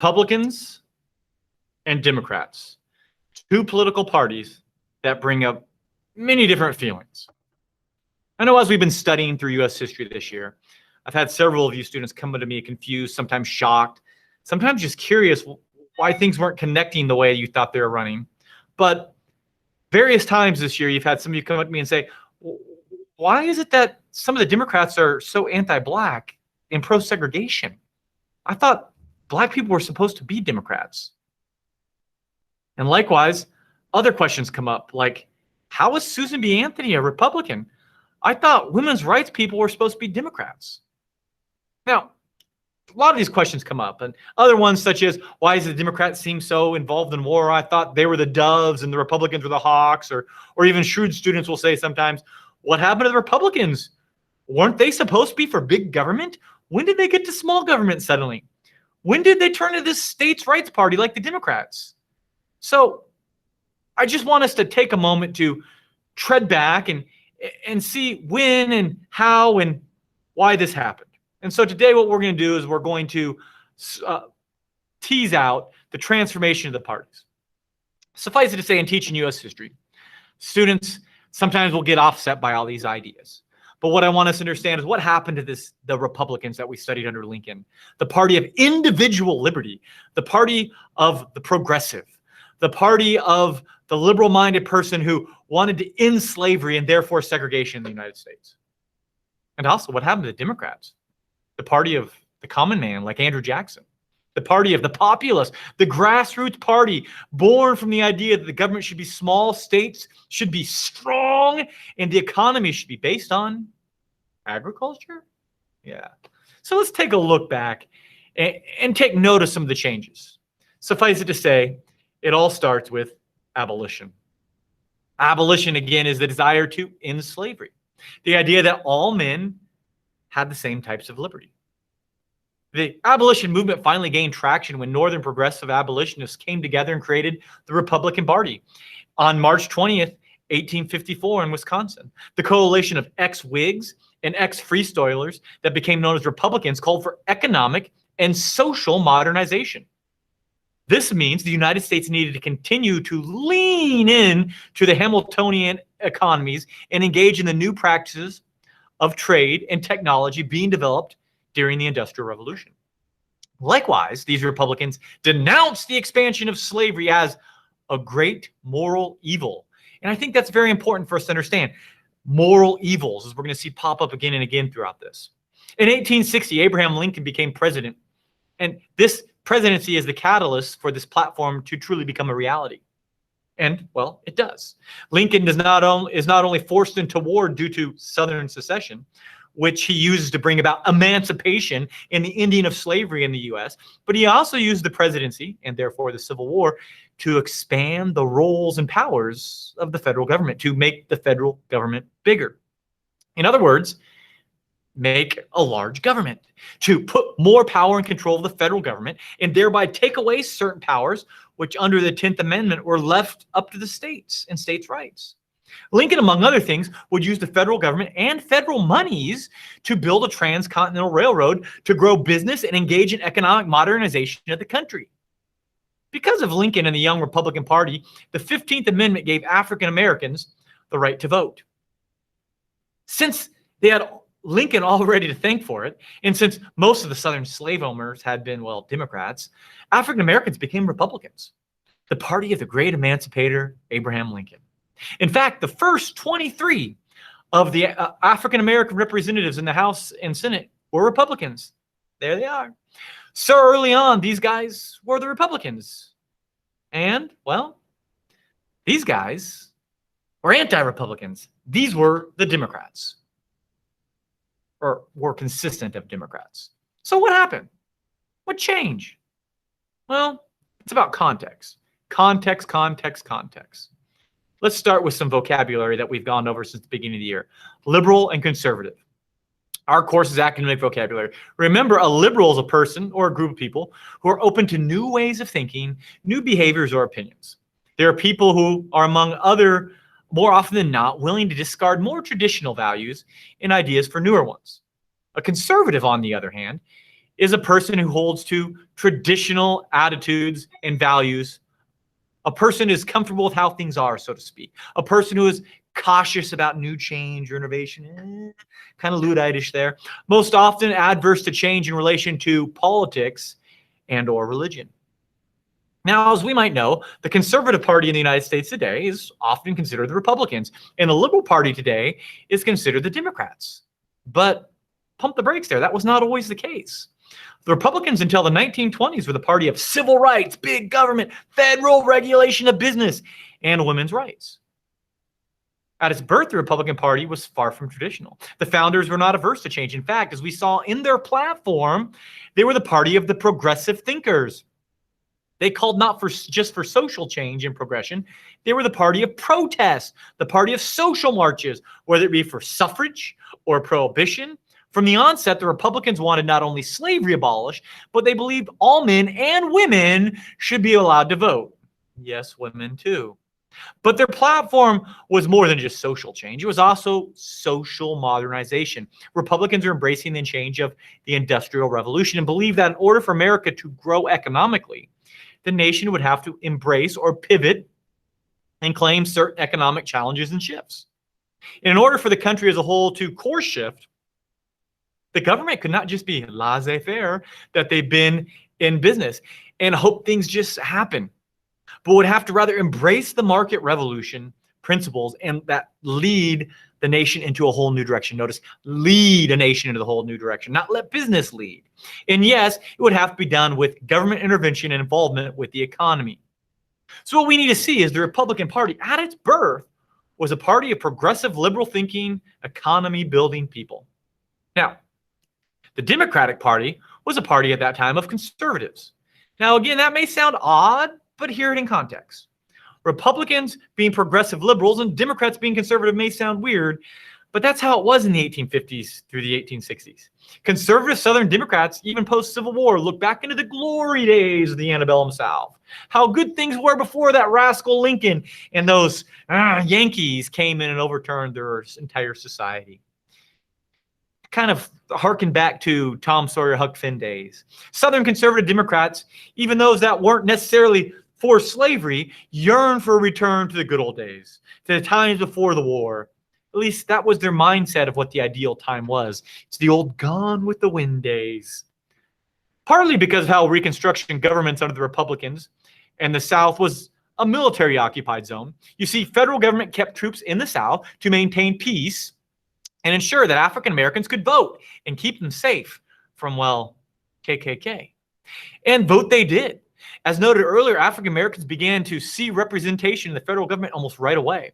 Republicans and Democrats, two political parties that bring up many different feelings. I know as we've been studying through U.S. history this year, I've had several of you students come to me confused, sometimes shocked, sometimes just curious why things weren't connecting the way you thought they were running. But various times this year, you've had some of you come up to me and say, why is it that some of the Democrats are so anti-Black and pro-segregation? I thought Black people were supposed to be Democrats. And likewise, other questions come up like, how is Susan B. Anthony a Republican? I thought women's rights people were supposed to be Democrats. Now, a lot of these questions come up, and other ones such as, why does the Democrats seem so involved in war? I thought they were the doves and the Republicans were the hawks, or even shrewd students will say sometimes, what happened to the Republicans? Weren't they supposed to be for big government? When did they get to small government suddenly? When did they turn to this states' rights party like the Democrats? So I just want us to take a moment to tread back and see when and how and why this happened. And so today what we're going to do is we're going to tease out the transformation of the parties. Suffice it to say, in teaching U.S. history, students sometimes will get offset by all these ideas. But what I want us to understand is what happened to the Republicans that we studied under Lincoln, the party of individual liberty, the party of the progressive, the party of the liberal-minded person who wanted to end slavery and therefore segregation in the United States. And also what happened to the Democrats, the party of the common man like Andrew Jackson, the party of the populace, the grassroots party born from the idea that the government should be small, states should be strong, and the economy should be based on agriculture? Yeah. So let's take a look back and take note of some of the changes. Suffice it to say, it all starts with abolition. Abolition, again, is the desire to end slavery. The idea that all men had the same types of liberty. The abolition movement finally gained traction when Northern progressive abolitionists came together and created the Republican Party on March 20th, 1854 in Wisconsin. The coalition of ex-Whigs and ex-Free Soilers that became known as Republicans called for economic and social modernization. This means the United States needed to continue to lean in to the Hamiltonian economies and engage in the new practices of trade and technology being developed during the Industrial Revolution. Likewise, these Republicans denounced the expansion of slavery as a great moral evil. And I think that's very important for us to understand. Moral evils, as we're going to see pop up again and again throughout this. In 1860, Abraham Lincoln became president. And this presidency is the catalyst for this platform to truly become a reality. And, well, it does. Lincoln is not only forced into war due to Southern secession, which he uses to bring about emancipation in the ending of slavery in the U.S., but he also used the presidency, and therefore the Civil War, to expand the roles and powers of the federal government, to make the federal government bigger. In other words, make a large government, to put more power and control of the federal government, and thereby take away certain powers which under the 10th Amendment were left up to the states and states' rights. Lincoln, among other things, would use the federal government and federal monies to build a transcontinental railroad to grow business and engage in economic modernization of the country. Because of Lincoln and the young Republican Party, the 15th Amendment gave African Americans the right to vote. Since they had Lincoln already to thank for it, and since most of the Southern slave owners had been, well, Democrats, African Americans became Republicans, the party of the great emancipator, Abraham Lincoln. In fact, the first 23 of the African American representatives in the House and Senate were Republicans. There they are. So early on, these guys were the Republicans. And, well, these guys were anti-Republicans. These were the Democrats, or were consistent of Democrats. So what happened? What changed? Well, it's about context. Context, context, context. Let's start with some vocabulary that we've gone over since the beginning of the year. Liberal and conservative. Our course is academic vocabulary. Remember, a liberal is a person or a group of people who are open to new ways of thinking, new behaviors or opinions. There are people who are, among other, more often than not, willing to discard more traditional values and ideas for newer ones. A conservative, on the other hand, is a person who holds to traditional attitudes and values. A person who is comfortable with how things are, so to speak. A person who is cautious about new change or innovation, kind of Ludditish there. Most often adverse to change in relation to politics and or religion. Now, as we might know, the conservative party in the United States today is often considered the Republicans, and the liberal party today is considered the Democrats. But pump the brakes there. That was not always the case. The Republicans until the 1920s were the party of civil rights, big government, federal regulation of business, and women's rights. At its birth, the Republican Party was far from traditional. The founders were not averse to change. In fact, as we saw in their platform, they were the party of the progressive thinkers. They called not for just for social change and progression. They were the party of protest, the party of social marches, whether it be for suffrage or prohibition. From the onset, the Republicans wanted not only slavery abolished, but they believed all men and women should be allowed to vote. Yes, women too. But their platform was more than just social change. It was also social modernization. Republicans are embracing the change of the Industrial Revolution and believe that in order for America to grow economically, the nation would have to embrace or pivot and claim certain economic challenges and shifts. In order for the country as a whole to course shift, the government could not just be laissez-faire, that they've been in business and hope things just happen, but would have to rather embrace the market revolution principles and that lead the nation into a whole new direction. Notice, lead a nation into the whole new direction, not let business lead. And yes, it would have to be done with government intervention and involvement with the economy. So what we need to see is the Republican Party at its birth was a party of progressive liberal thinking, economy building people. Now, the Democratic Party was a party at that time of conservatives. Now, again, that may sound odd, but hear it in context. Republicans being progressive liberals and Democrats being conservative may sound weird, but that's how it was in the 1850s through the 1860s. Conservative Southern Democrats, even post-Civil War, look back into the glory days of the antebellum South. How good things were before that rascal Lincoln and those Yankees came in and overturned their entire society. Kind of harken back to Tom Sawyer, Huck Finn days. Southern conservative Democrats, even those that weren't necessarily for slavery, yearned for a return to the good old days, to the times before the war. At least that was their mindset of what the ideal time was. It's the old Gone with the Wind days. Partly because of how Reconstruction governments under the Republicans and the South was a military-occupied zone. You see, federal government kept troops in the South to maintain peace and ensure that African Americans could vote and keep them safe from, well, KKK. And vote they did. As noted earlier, African Americans began to see representation in the federal government almost right away.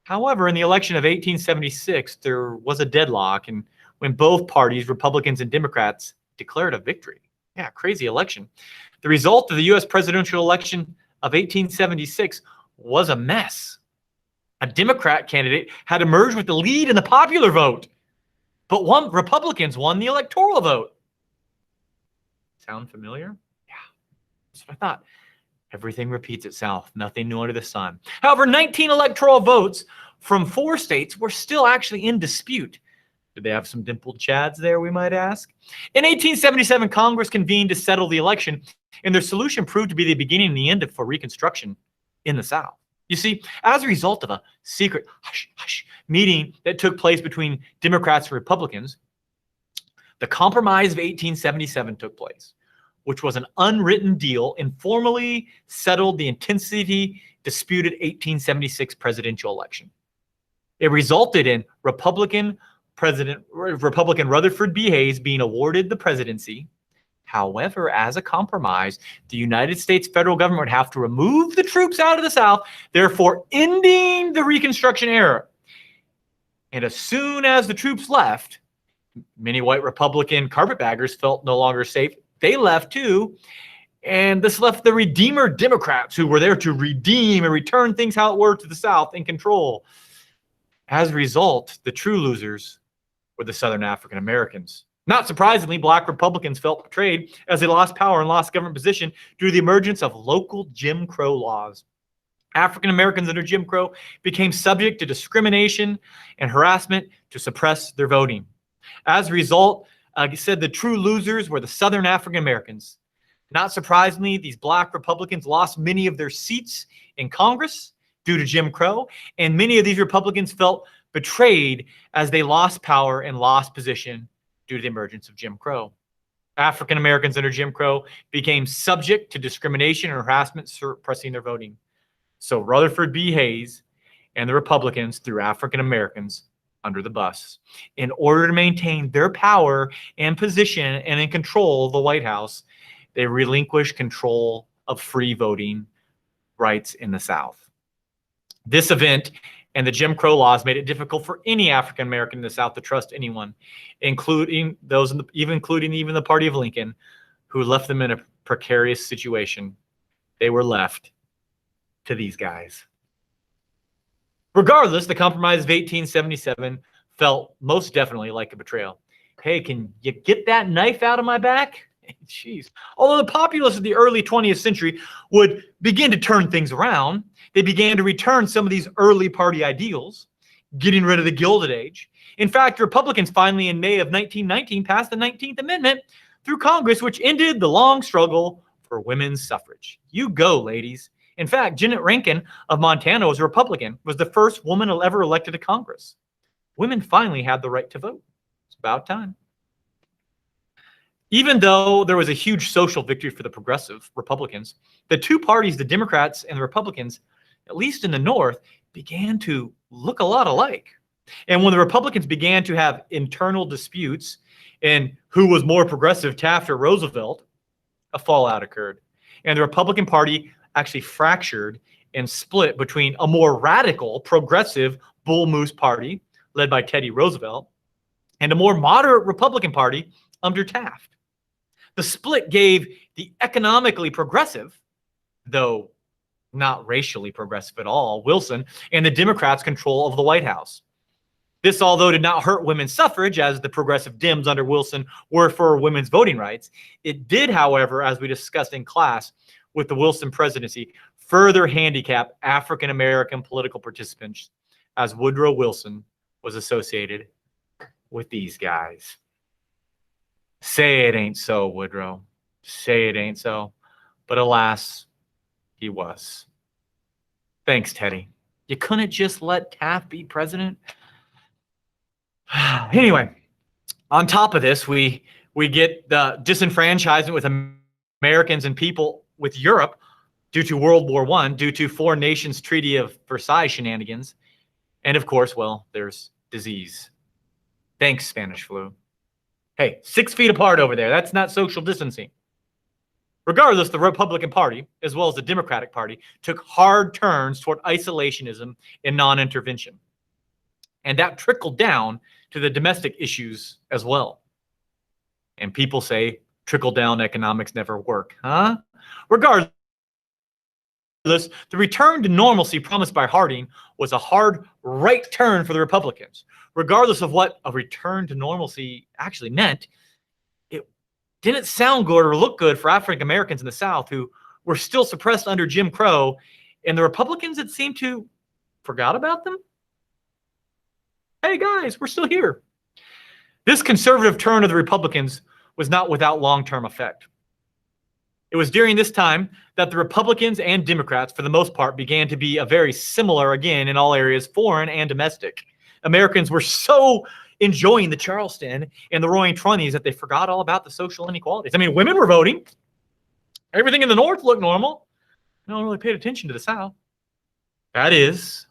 However, in the election of 1876, there was a deadlock, and when both parties, Republicans and Democrats, declared a victory. Yeah, crazy election. The result of the U.S. presidential election of 1876 was a mess. A Democrat candidate had emerged with the lead in the popular vote, but Republicans won the electoral vote. Sound familiar? Yeah, that's what I thought. Everything repeats itself. Nothing new under the sun. However, 19 electoral votes from 4 states were still actually in dispute. Did they have some dimpled chads there, we might ask? In 1877, Congress convened to settle the election, and their solution proved to be the beginning and the end for Reconstruction in the South. You see, as a result of a secret hush-hush meeting that took place between Democrats and Republicans, the Compromise of 1877 took place, which was an unwritten deal and formally settled the intensity disputed 1876 presidential election. It resulted in Republican Rutherford B. Hayes being awarded the presidency. However, as a compromise, the United States federal government would have to remove the troops out of the South, therefore ending the Reconstruction era. And as soon as the troops left, many white Republican carpetbaggers felt no longer safe. They left too. And this left the Redeemer Democrats, who were there to redeem and return things how it were to the South, in control. As a result, the true losers were the Southern African Americans. Not surprisingly, Black Republicans felt betrayed as they lost power and lost government position due to the emergence of local Jim Crow laws. African Americans under Jim Crow became subject to discrimination and harassment to suppress their voting. As a result, said the true losers were the Southern African Americans. Not surprisingly, these black Republicans lost many of their seats in Congress due to Jim Crow, and many of these Republicans felt betrayed as they lost power and lost position due to the emergence of Jim Crow. African Americans under Jim Crow became subject to discrimination and harassment, suppressing their voting. So Rutherford B. Hayes and the Republicans threw African Americans under the bus in order to maintain their power and position and in control of the White House. They relinquished control of free voting rights in the South. This event and the Jim Crow laws made it difficult for any African American in the South to trust anyone, including those including the party of Lincoln, who left them in a precarious situation. They were left to these guys. Regardless, the Compromise of 1877 felt most definitely like a betrayal. Hey, can you get that knife out of my back? Jeez. Although the populace of the early 20th century would begin to turn things around, they began to return some of these early party ideals, getting rid of the Gilded Age. In fact, Republicans finally in May of 1919 passed the 19th Amendment through Congress, which ended the long struggle for women's suffrage. You go, ladies. In fact, Janet Rankin of Montana was a Republican, was the first woman ever elected to Congress. Women finally had the right to vote. It's about time. Even though there was a huge social victory for the progressive Republicans, the two parties, the Democrats and the Republicans, at least in the North, began to look a lot alike. And when the Republicans began to have internal disputes and who was more progressive, Taft or Roosevelt, a fallout occurred. And the Republican Party actually fractured and split between a more radical, progressive Bull Moose Party led by Teddy Roosevelt and a more moderate Republican Party under Taft. The split gave the economically progressive, though not racially progressive at all, Wilson and the Democrats control of the White House. This, although did not hurt women's suffrage, as the progressive Dems under Wilson were for women's voting rights, it did, however, as we discussed in class with the Wilson presidency, further handicap African American political participants, as Woodrow Wilson was associated with these guys. Say it ain't so, Woodrow. Say it ain't so. But alas, he was. Thanks, Teddy. You couldn't just let Taft be president? Anyway, on top of this, we get the disenfranchisement with Americans and people with Europe due to World War I, due to Four Nations Treaty of Versailles shenanigans. And of course, well, there's disease. Thanks, Spanish flu. Hey, 6 feet apart over there. That's not social distancing. Regardless, the Republican Party, as well as the Democratic Party, took hard turns toward isolationism and non-intervention. And that trickled down to the domestic issues as well. And people say trickle-down economics never work, huh? Regardless, the return to normalcy promised by Harding was a hard right turn for the Republicans. Regardless of what a return to normalcy actually meant, it didn't sound good or look good for African Americans in the South who were still suppressed under Jim Crow, and the Republicans, it seemed to, forgot about them. Hey guys, we're still here. This conservative turn of the Republicans was not without long-term effect. It was during this time that the Republicans and Democrats, for the most part, began to be very similar again in all areas, foreign and domestic. Americans were so enjoying the Charleston and the Roaring Twenties that they forgot all about the social inequalities. I mean, women were voting. Everything in the North looked normal. No one really paid attention to the South. That is,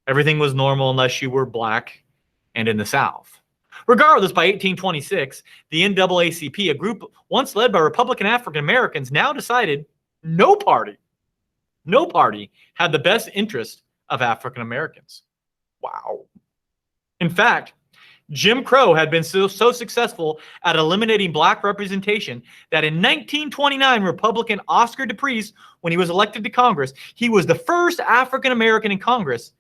everything was normal unless you were black and in the South. Regardless, by 1826, the NAACP, a group once led by Republican African Americans, now decided no party had the best interest of African Americans. Wow. In fact, Jim Crow had been so successful at eliminating black representation that in 1929, Republican Oscar DePriest, when he was elected to Congress, he was the first African American in Congress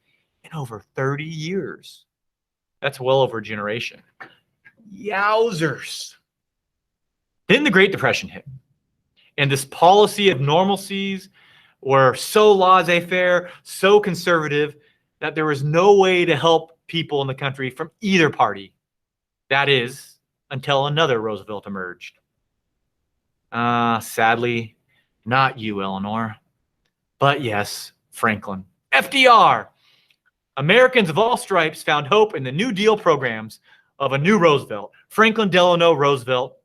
in over 30 years. That's well over a generation. Yowzers. Then the Great Depression hit. And this policy of normalcies were so laissez-faire, so conservative, that there was no way to help people in the country from either party. That is, until another Roosevelt emerged. Sadly, not you, Eleanor, but yes, Franklin. FDR. Americans of all stripes found hope in the New Deal programs of a new Roosevelt, Franklin Delano Roosevelt,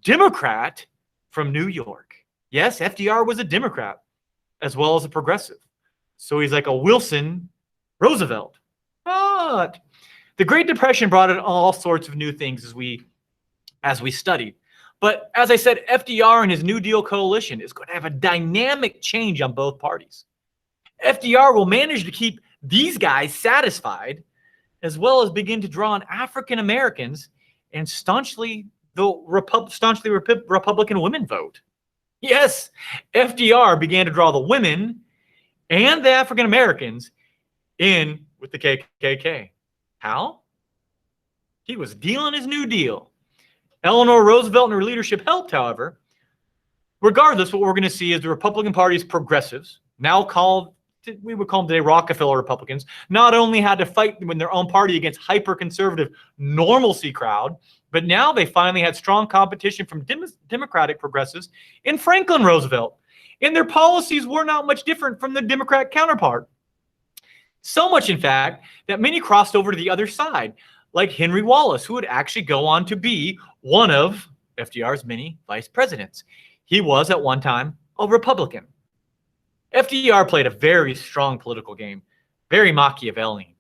Democrat from New York. Yes, FDR was a Democrat as well as a progressive. So he's like a Wilson Roosevelt. But the Great Depression brought in all sorts of new things as we studied. But as I said, FDR and his New Deal coalition is going to have a dynamic change on both parties. FDR will manage to keep these guys satisfied, as well as begin to draw on African Americans and staunchly Republican women vote. Yes, FDR began to draw the women and the African Americans in with the KKK. How? He was dealing his New Deal. Eleanor Roosevelt and her leadership helped, however. Regardless, what we're going to see is the Republican Party's progressives, now called, we would call them today Rockefeller Republicans, not only had to fight in their own party against hyper-conservative normalcy crowd, but now they finally had strong competition from Democratic progressives in Franklin Roosevelt. And their policies were not much different from the Democrat counterpart. So much, in fact, that many crossed over to the other side, like Henry Wallace, who would actually go on to be one of FDR's many vice presidents. He was at one time a Republican. FDR played a very strong political game, very Machiavellian.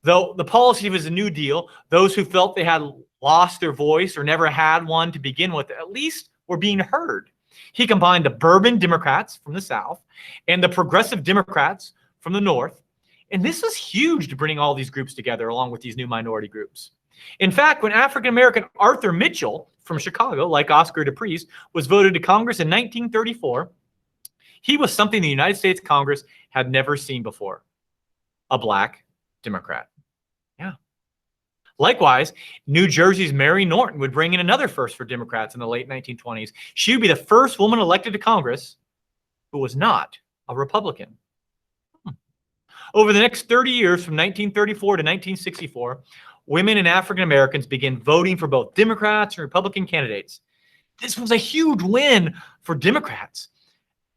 Though the policy of his New Deal, those who felt they had lost their voice or never had one to begin with, at least were being heard. He combined the Bourbon Democrats from the South and the Progressive Democrats from the North. And this was huge to bring all these groups together along with these new minority groups. In fact, when African-American Arthur Mitchell from Chicago, like Oscar DePriest, was voted to Congress in 1934, he was something the United States Congress had never seen before, a black Democrat. Yeah. Likewise, New Jersey's Mary Norton would bring in another first for Democrats in the late 1920s. She would be the first woman elected to Congress who was not a Republican. Over the next 30 years, from 1934 to 1964, women and African Americans began voting for both Democrats and Republican candidates. This was a huge win for Democrats.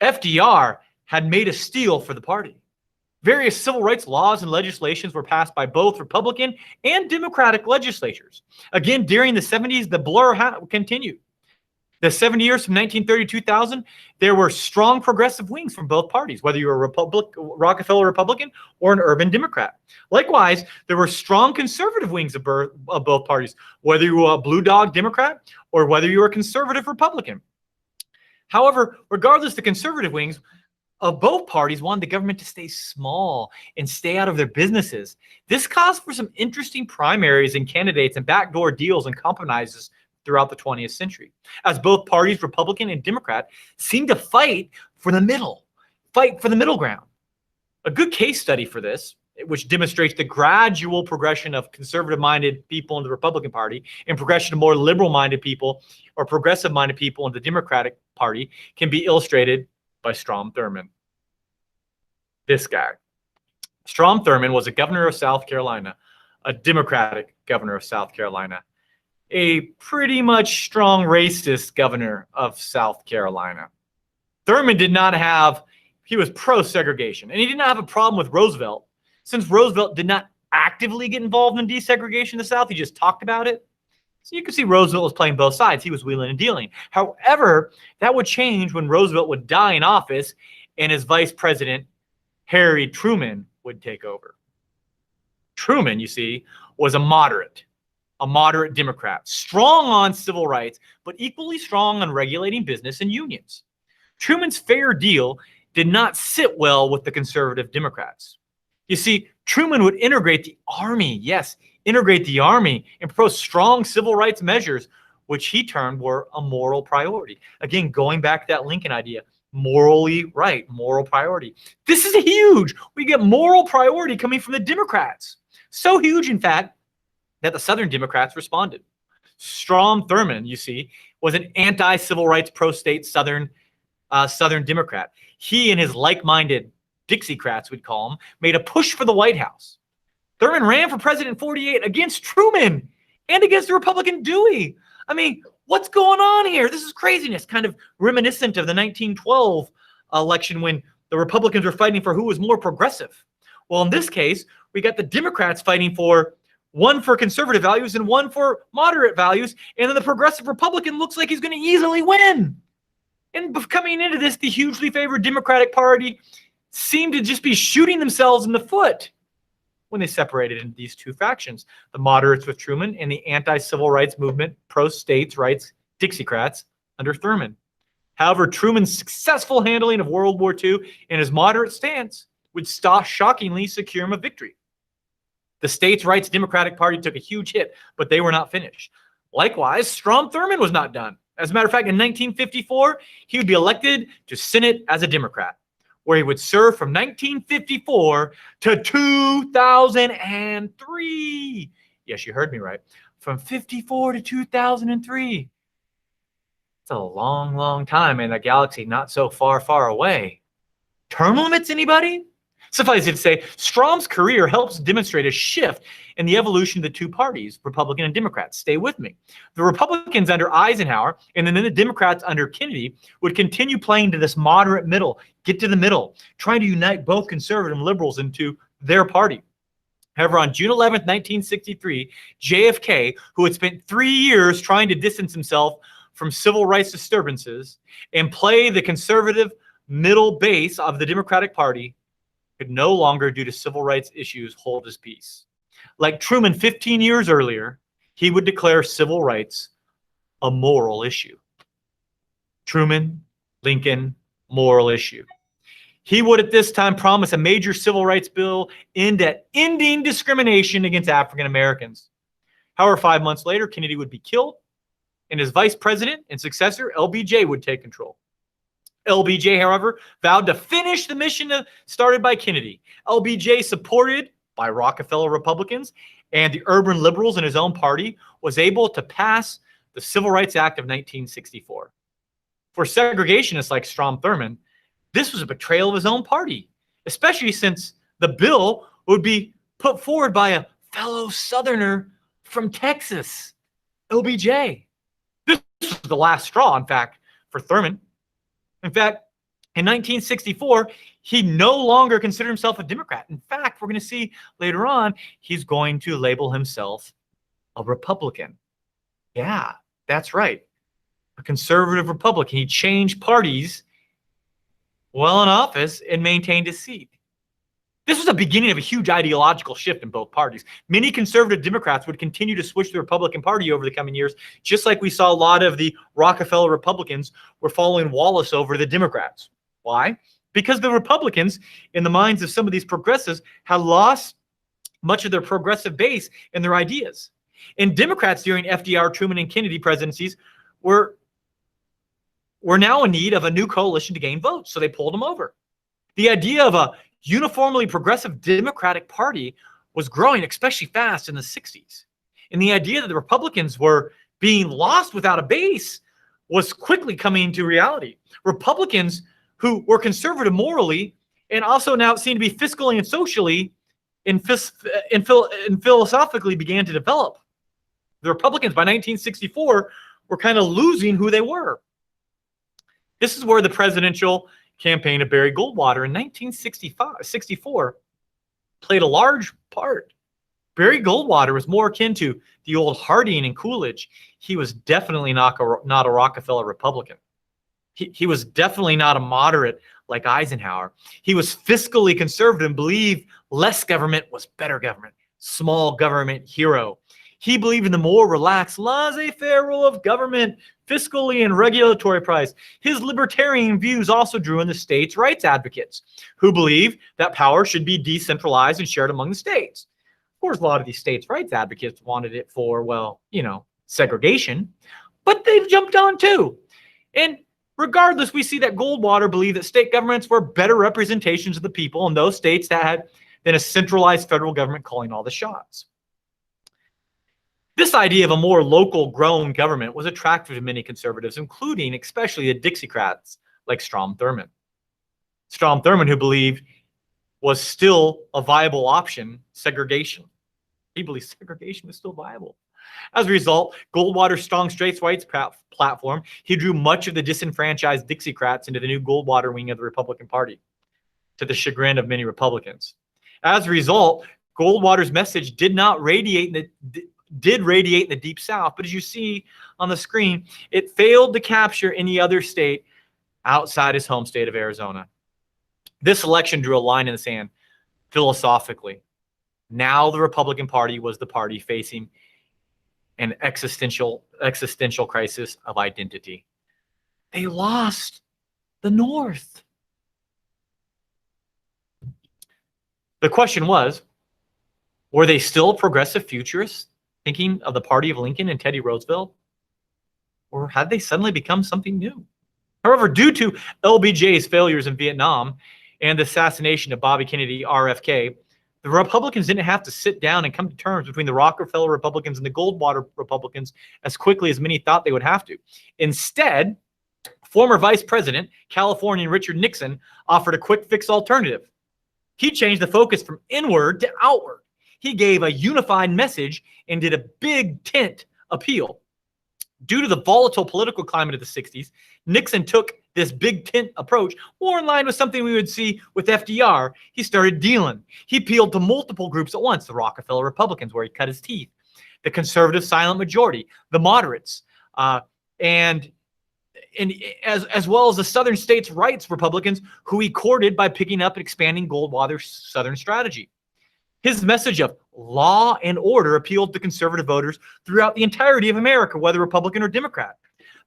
FDR had made a steal for the party. Various civil rights laws and legislations were passed by both Republican and Democratic legislatures. Again, during the 70s, the blur continued. The 7 years from 1930 to 2000, there were strong progressive wings from both parties, whether you were a Rockefeller Republican or an urban Democrat. Likewise, there were strong conservative wings of both parties, whether you were a blue dog Democrat or whether you were a conservative Republican. However, regardless, the conservative wings of both parties wanted the government to stay small and stay out of their businesses. This caused for some interesting primaries and candidates and backdoor deals and compromises throughout the 20th century, as both parties, Republican and Democrat, seemed to fight for the middle ground. A good case study for this, which demonstrates the gradual progression of conservative-minded people in the Republican Party and progression of more liberal-minded people or progressive-minded people in the Democratic Party, can be illustrated by Strom Thurmond. This guy. Strom Thurmond was a governor of South Carolina, a Democratic governor of South Carolina, a pretty much strong racist governor of South Carolina. Thurmond he was pro-segregation, and he did not have a problem with Roosevelt. Since Roosevelt did not actively get involved in desegregation in the South, he just talked about it. So you can see Roosevelt was playing both sides. He was wheeling and dealing. However, that would change when Roosevelt would die in office and his vice president, Harry Truman, would take over. Truman, you see, was a moderate Democrat, strong on civil rights, but equally strong on regulating business and unions. Truman's fair deal did not sit well with the conservative Democrats. You see, Truman would integrate the army and propose strong civil rights measures, which he termed were a moral priority. Again, going back to that Lincoln idea, morally right, moral priority. This is huge. We get moral priority coming from the Democrats. So huge, in fact, that the Southern Democrats responded. Strom Thurmond, you see, was an anti-civil rights, pro-state Southern Democrat. He and his like-minded Dixiecrats, we'd call them, made a push for the White House. Thurmond ran for president in 48 against Truman and against the Republican Dewey. I mean, what's going on here? This is craziness, kind of reminiscent of the 1912 election when the Republicans were fighting for who was more progressive. Well, in this case, we got the Democrats fighting for one for conservative values and one for moderate values, and then the progressive Republican looks like he's going to easily win. And coming into this, the hugely favored Democratic Party seemed to just be shooting themselves in the foot when they separated into these two factions, the moderates with Truman and the anti-civil rights movement, pro-states' rights Dixiecrats under Thurman. However, Truman's successful handling of World War II and his moderate stance would shockingly secure him a victory. The states' rights Democratic Party took a huge hit, but they were not finished. Likewise, Strom Thurmond was not done. As a matter of fact, in 1954, he would be elected to Senate as a Democrat, where he would serve from 1954 to 2003. Yes, you heard me right. From 54 to 2003. It's a long, long time in a galaxy not so far, far away. Term limits, anybody? Suffice it to say, Strom's career helps demonstrate a shift in the evolution of the two parties, Republican and Democrats. Stay with me. The Republicans under Eisenhower and then the Democrats under Kennedy would continue playing to this moderate middle, get to the middle, trying to unite both conservative and liberals into their party. However, on June 11th, 1963, JFK, who had spent 3 years trying to distance himself from civil rights disturbances and play the conservative middle base of the Democratic Party, could no longer, due to civil rights issues, hold his peace. Like Truman 15 years earlier, he would declare civil rights a moral issue. Truman, Lincoln, moral issue. He would at this time promise a major civil rights bill aimed at ending discrimination against African Americans. However, 5 months later, Kennedy would be killed, and his vice president and successor, LBJ, would take control. LBJ, however, vowed to finish the mission started by Kennedy. LBJ, supported by Rockefeller Republicans and the urban liberals in his own party, was able to pass the Civil Rights Act of 1964. For segregationists like Strom Thurmond, this was a betrayal of his own party, especially since the bill would be put forward by a fellow Southerner from Texas, LBJ. This was the last straw, in fact, for Thurmond. In fact, in 1964, he no longer considered himself a Democrat. In fact, we're going to see later on, he's going to label himself a Republican. Yeah, that's right. A conservative Republican. He changed parties while in office and maintained his seat. This was the beginning of a huge ideological shift in both parties. Many conservative Democrats would continue to switch the Republican Party over the coming years, just like we saw a lot of the Rockefeller Republicans were following Wallace over the Democrats. Why? Because the Republicans, in the minds of some of these progressives, had lost much of their progressive base and their ideas. And Democrats during FDR, Truman, and Kennedy presidencies were now in need of a new coalition to gain votes, so they pulled them over. The idea of a uniformly progressive Democratic Party was growing especially fast in the 60s. And the idea that the Republicans were being lost without a base was quickly coming to reality. Republicans who were conservative morally and also now seemed to be fiscally and socially and philosophically began to develop. The Republicans by 1964 were kind of losing who they were. This is where the presidential campaign of Barry Goldwater in 1964 played a large part. Barry Goldwater was more akin to the old Harding and Coolidge. He was definitely not a Rockefeller Republican. He was definitely not a moderate like Eisenhower. He was fiscally conservative and believed less government was better government. Small government hero. He believed in the more relaxed, laissez-faire rule of government, fiscally and regulatory price. His libertarian views also drew in the states' rights advocates, who believed that power should be decentralized and shared among the states. Of course, a lot of these states' rights advocates wanted it for, well, segregation, but they've jumped on too. And regardless, we see that Goldwater believed that state governments were better representations of the people in those states that had than a centralized federal government calling all the shots. This idea of a more local grown government was attractive to many conservatives, including especially the Dixiecrats like Strom Thurmond. Strom Thurmond, who believed was still a viable option, segregation. He believed segregation was still viable. As a result, Goldwater's strong states' rights platform, he drew much of the disenfranchised Dixiecrats into the new Goldwater wing of the Republican Party, to the chagrin of many Republicans. As a result, Goldwater's message did radiate in the Deep South, but as you see on the screen, it failed to capture any other state outside his home state of Arizona. This election drew a line in the sand philosophically. Now the Republican Party was the party facing an existential crisis of identity. They lost the North. The question was, were they still progressive futurists, thinking of the party of Lincoln and Teddy Roosevelt? Or had they suddenly become something new? However, due to LBJ's failures in Vietnam and the assassination of Bobby Kennedy, RFK, the Republicans didn't have to sit down and come to terms between the Rockefeller Republicans and the Goldwater Republicans as quickly as many thought they would have to. Instead, former Vice President, Californian Richard Nixon, offered a quick fix alternative. He changed the focus from inward to outward. He gave a unified message and did a big tent appeal. Due to the volatile political climate of the 60s, Nixon took this big tent approach, more in line with something we would see with FDR. He started dealing. He appealed to multiple groups at once: the Rockefeller Republicans, where he cut his teeth, the conservative silent majority, the moderates, and as well as the Southern states' rights Republicans, who he courted by picking up and expanding Goldwater's Southern strategy. His message of law and order appealed to conservative voters throughout the entirety of America, whether Republican or Democrat.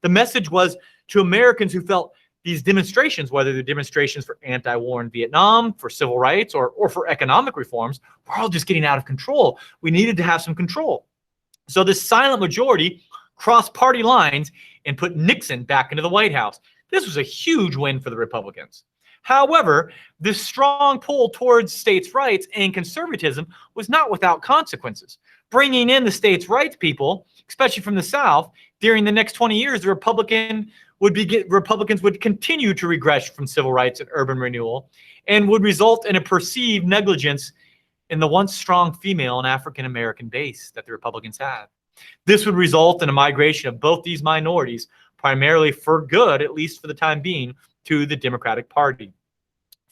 The message was to Americans who felt these demonstrations, whether they're demonstrations for anti-war in Vietnam, for civil rights, or for economic reforms, were all just getting out of control. We needed to have some control. So this silent majority crossed party lines and put Nixon back into the White House. This was a huge win for the Republicans. However, this strong pull towards states' rights and conservatism was not without consequences. Bringing in the states' rights people, especially from the South, during the next 20 years, the Republicans would continue to regress from civil rights and urban renewal, and would result in a perceived negligence in the once strong female and African-American base that the Republicans had. This would result in a migration of both these minorities, primarily for good, at least for the time being, to the Democratic Party.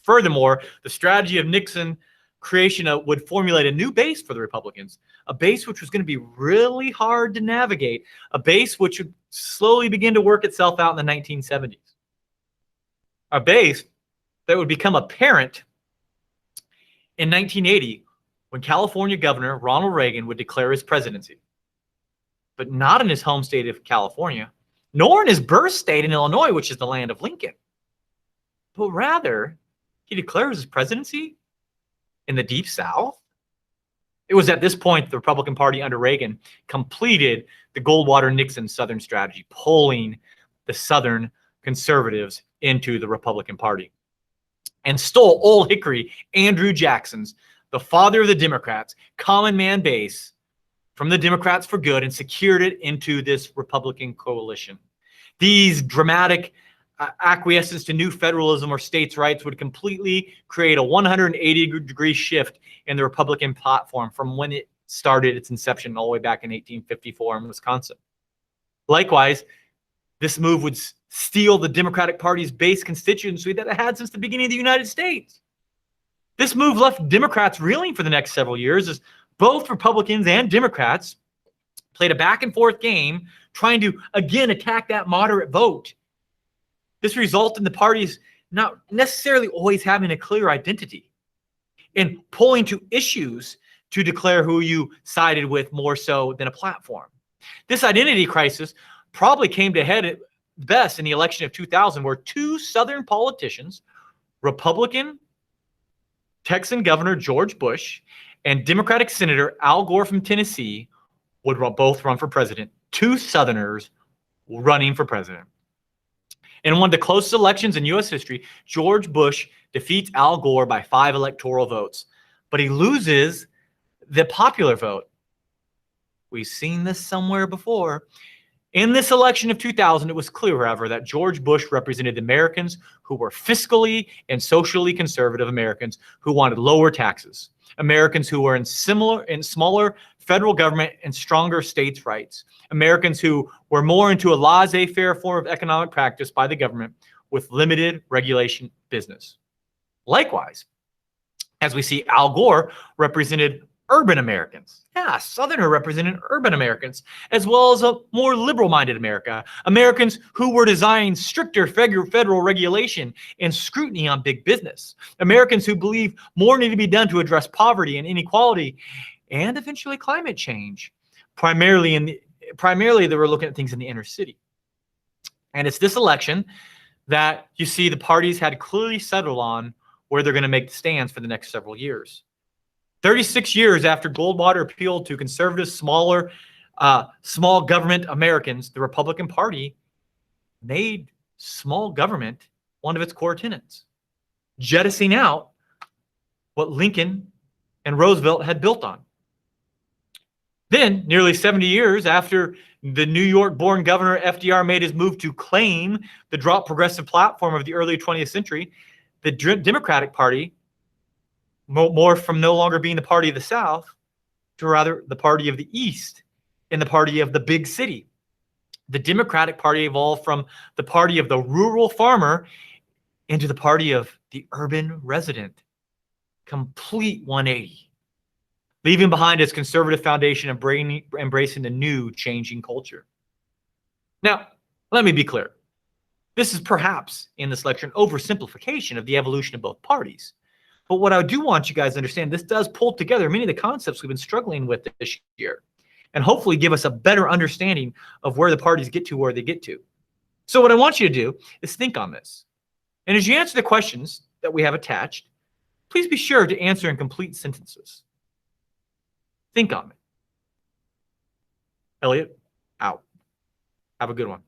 Furthermore, the strategy of Nixon creation would formulate a new base for the Republicans, a base which was going to be really hard to navigate, a base which would slowly begin to work itself out in the 1970s. A base that would become apparent in 1980 when California Governor Ronald Reagan would declare his presidency, but not in his home state of California, nor in his birth state in Illinois, which is the land of Lincoln, but rather he declares his presidency in the Deep South. It was at this point the Republican Party under Reagan completed the Goldwater-Nixon Southern strategy, pulling the Southern conservatives into the Republican Party, and stole Old Hickory, Andrew Jackson's, the father of the Democrats, common man base from the Democrats for good, and secured it into this Republican coalition. These dramatic acquiescence to new federalism or states' rights would completely create a 180-degree shift in the Republican platform from when it started its inception all the way back in 1854 in Wisconsin. Likewise, this move would steal the Democratic Party's base constituency that it had since the beginning of the United States. This move left Democrats reeling for the next several years as both Republicans and Democrats played a back-and-forth game trying to, again, attack that moderate vote. This resulted in the parties not necessarily always having a clear identity and pulling to issues to declare who you sided with more so than a platform. This identity crisis probably came to head at best in the election of 2000, where two Southern politicians, Republican Texan Governor George Bush and Democratic Senator Al Gore from Tennessee, would both run for president. Two Southerners running for president. In one of the closest elections in U.S. history, George Bush defeats Al Gore by 5 electoral votes, but he loses the popular vote. We've seen this somewhere before. In this election of 2000, it was clear, however, that George Bush represented the Americans who were fiscally and socially conservative Americans who wanted lower taxes, Americans who were in smaller federal government and stronger states' rights. Americans who were more into a laissez-faire form of economic practice by the government with limited regulation business. Likewise, as we see, Al Gore represented urban Americans. Yeah, Southerner represented urban Americans, as well as a more liberal-minded America. Americans who were designing stricter federal regulation and scrutiny on big business. Americans who believe more needed to be done to address poverty and inequality and eventually climate change. Primarily, they were looking at things in the inner city. And it's this election that you see the parties had clearly settled on where they're going to make the stands for the next several years. 36 years after Goldwater appealed to conservative, small government Americans, the Republican Party made small government one of its core tenets, jettisoning out what Lincoln and Roosevelt had built on. Then, nearly 70 years after the New York-born governor FDR made his move to claim the drop progressive platform of the early 20th century, the Democratic Party morphed from no longer being the party of the South to rather the party of the East and the party of the big city. The Democratic Party evolved from the party of the rural farmer into the party of the urban resident. Complete 180. Leaving behind its conservative foundation and embracing the new changing culture. Now, let me be clear. This is perhaps, in this lecture, an oversimplification of the evolution of both parties. But what I do want you guys to understand, this does pull together many of the concepts we've been struggling with this year, and hopefully give us a better understanding of where the parties get to, where they get to. So what I want you to do is think on this. And as you answer the questions that we have attached, please be sure to answer in complete sentences. Think on it. Elliot, out. Have a good one.